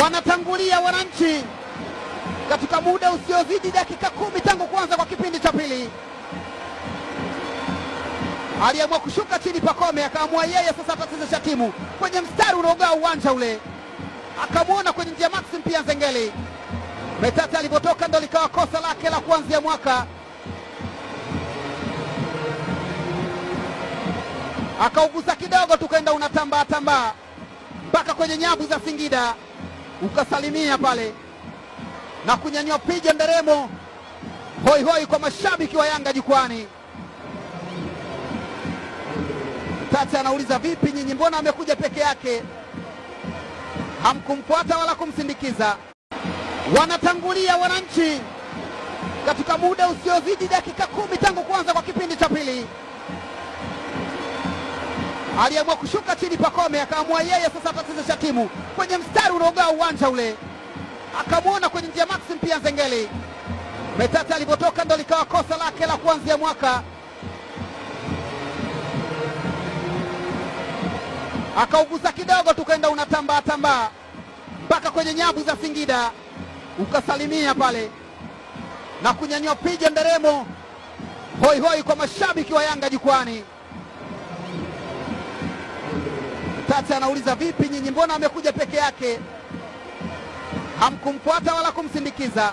Wanatangulia wananchi katika muda usiozidi dakika 10 tangu kuanza kwa kipindi cha pili. Aliamua kushuka chini Pacome, akaamua yeye sasa atachezesha timu kwenye mstari unaogawa uwanja ule. Akamwona kwenye njia Maxim pia Nzengeli. Metata alipotoka ndo likawa kosa lake la kuanzia mwaka. Akaugusa kidogo tukaenda unatambaa tambaa mpaka kwenye nyavu za Singida, ukasalimia pale na kunyanyua piga nderemo hoi hoi kwa mashabiki wa Yanga jukwani. Tata anauliza, vipi nyinyi, mbona amekuja peke yake, hamkumfuata wala kumsindikiza? Wanatangulia wananchi katika muda usiozidi dakika 10 tangu kuanza kwa kipindi cha pili. Aliamua kushuka chini Pacome, akaamua yeye sasa atachezesha timu kwenye mstari unaogawa uwanja ule. Akamwona kwenye njia Maxim pia Nzengeli. Metata alipotoka ndo likawa kosa lake la kuanzia mwaka. Akaugusa kidogo tukaenda unatambaa tambaa mpaka kwenye nyavu za Singida, ukasalimia pale na kunyanyua piga nderemo hoi hoi kwa mashabiki wa Yanga jukwani. Tata anauliza, vipi nyinyi, mbona amekuja peke yake, hamkumfuata wala kumsindikiza?